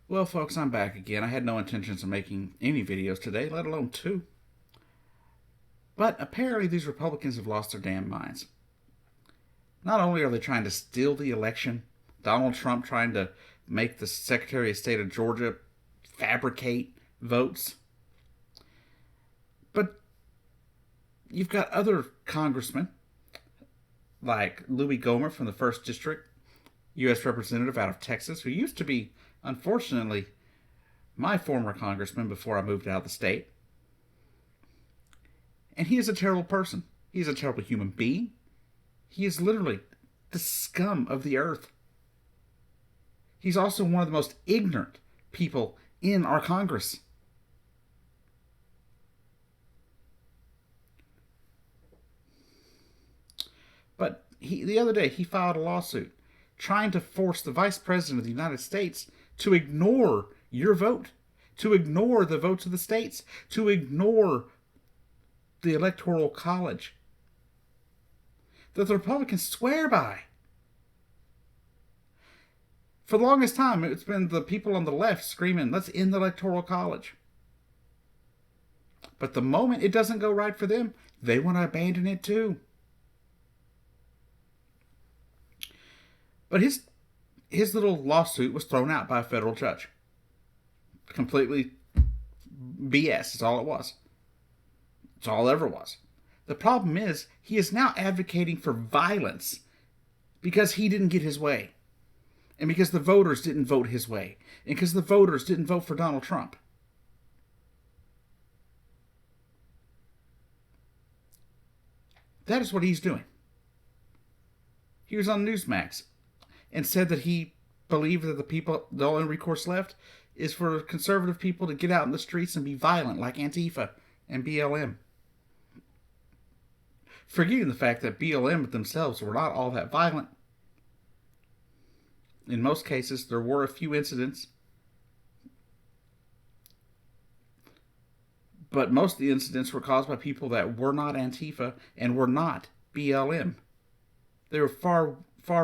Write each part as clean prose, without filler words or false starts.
Well, folks, I'm back again. I had no intentions of making any videos today, let alone two. But apparently, these Republicans have lost their damn minds. Not only are they trying to steal the election, Donald Trump trying to make the Secretary of State of Georgia fabricate votes, but you've got other congressmen like Louis Gohmert from the 1st District, U.S. Representative out of Texas, who used to be, unfortunately, my former congressman before I moved out of the state. And he is a terrible person. He's a terrible human being. He is literally the scum of the earth. He's also one of the most ignorant people in our Congress. But the other day, he filed a lawsuit trying to force the Vice President of the United States to ignore your vote, to ignore the votes of the states, to ignore the Electoral College that the Republicans swear by. For the longest time, it's been the people on the left screaming, let's end the Electoral College. But the moment it doesn't go right for them, they want to abandon it too. But his little lawsuit was thrown out by a federal judge. Completely BS is all it was. It's all it ever was. The problem is, he is now advocating for violence because he didn't get his way. And because the voters didn't vote his way. And because the voters didn't vote for Donald Trump. That is what he's doing. He was on Newsmax and said that he believed that the only recourse left is for conservative people to get out in the streets and be violent like Antifa and BLM. Forgetting the fact that BLM themselves were not all that violent. In most cases, there were a few incidents, but most of the incidents were caused by people that were not Antifa and were not BLM. They were far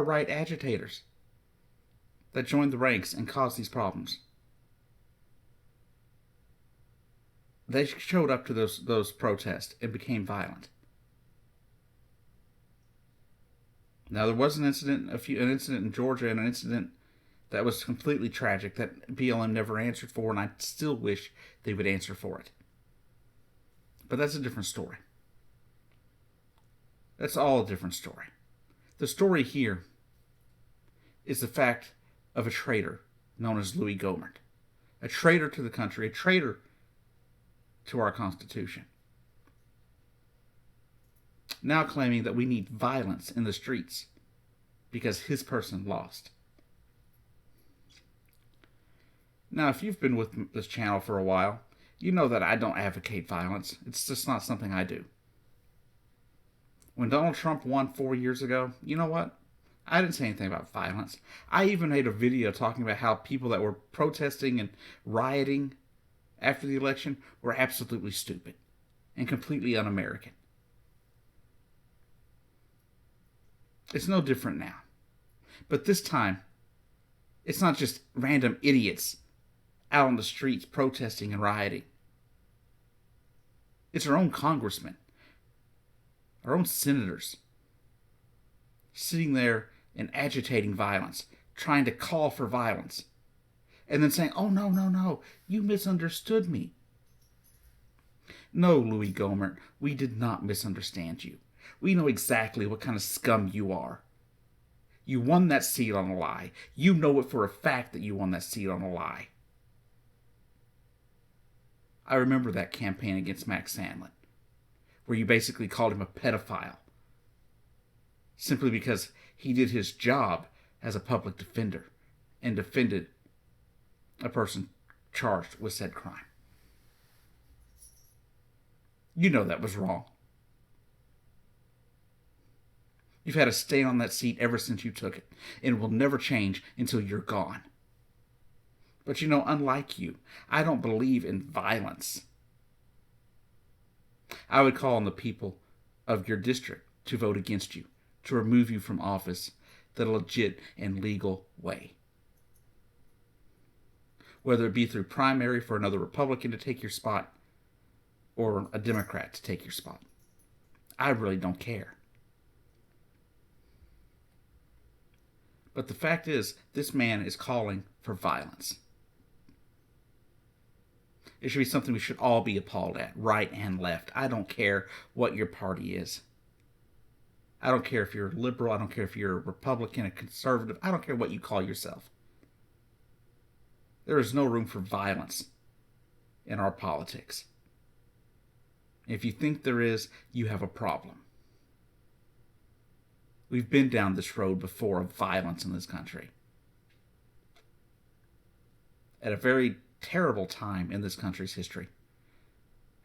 right agitators that joined the ranks and caused these problems. They showed up to those protests and became violent. Now, there was an incident in Georgia, and an incident that was completely tragic that BLM never answered for, and I still wish they would answer for it. But that's a different story. That's all a different story. The story here is the fact of a traitor known as Louis Gohmert. A traitor to the country, a traitor to our Constitution. Now claiming that we need violence in the streets because his person lost. Now, if you've been with this channel for a while, you know that I don't advocate violence. It's just not something I do. When Donald Trump won 4 years ago, you know what? I didn't say anything about violence. I even made a video talking about how people that were protesting and rioting after the election were absolutely stupid and completely un-American. It's no different now. But this time, it's not just random idiots out on the streets protesting and rioting. It's our own congressmen, our own senators, sitting there and agitating violence, trying to call for violence, and then saying, oh, no, you misunderstood me. No, Louis Gohmert, we did not misunderstand you. We know exactly what kind of scum you are. You won that seat on a lie. You know it for a fact that you won that seat on a lie. I remember that campaign against Max Sandlin, where you basically called him a pedophile, simply because he did his job as a public defender and defended a person charged with said crime. You know that was wrong. You've had a stain on that seat ever since you took it, and it will never change until you're gone. But you know, unlike you, I don't believe in violence. I would call on the people of your district to vote against you, to remove you from office the legit and legal way. whether it be through primary for another Republican to take your spot or a Democrat to take your spot. I really don't care. But the fact is, this man is calling for violence. It should be something we should all be appalled at, right and left. I don't care what your party is. I don't care if you're a liberal. I don't care if you're a Republican, a conservative. I don't care what you call yourself. There is no room for violence in our politics. If you think there is, you have a problem. We've been down this road before of violence in this country. At a very terrible time in this country's history.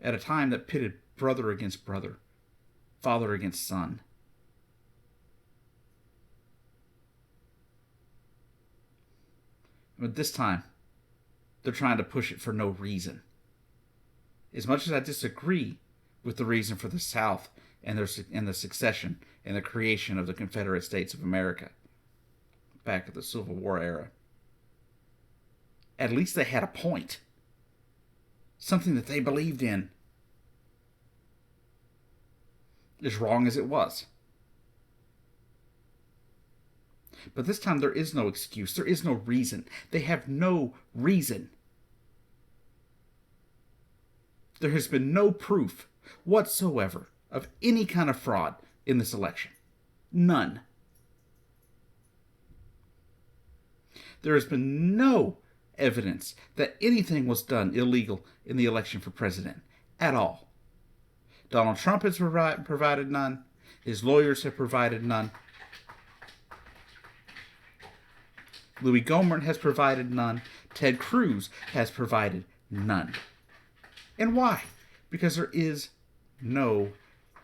At a time that pitted brother against brother, father against son. But this time, they're trying to push it for no reason. As much as I disagree with the reason for the South and the succession and the creation of the Confederate States of America back at the Civil War era, at least they had a point. Something that they believed in. As wrong as it was. But this time there is no excuse. There is no reason. They have no reason. There has been no proof whatsoever of any kind of fraud in this election. None. There has been no evidence that anything was done illegal in the election for president at all. Donald Trump has provided none. His lawyers have provided none. Louis Gohmert has provided none. Ted Cruz has provided none. And why? Because there is no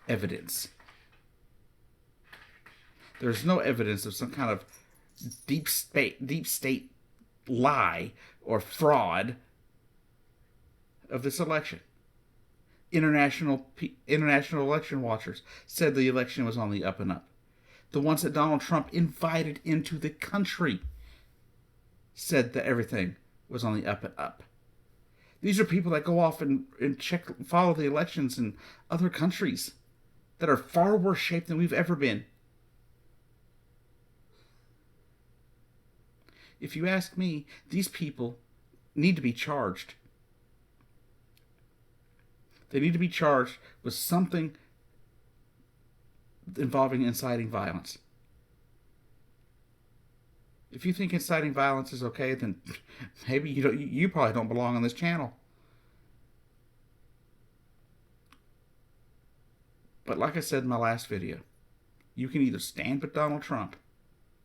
evidence. There's no evidence of some kind of deep state lie or fraud of this election. International election watchers said the election was on the up and up. The ones that Donald Trump invited into the country said that everything was on the up and up. These are people that go off and follow the elections in other countries that are far worse shape than we've ever been. If you ask me, these people need to be charged. They need to be charged with something involving inciting violence. If you think inciting violence is okay, then maybe you probably don't belong on this channel. But like I said in my last video, you can either stand with Donald Trump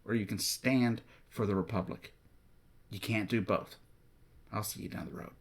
or you can stand for the Republic. You can't do both. I'll see you down the road.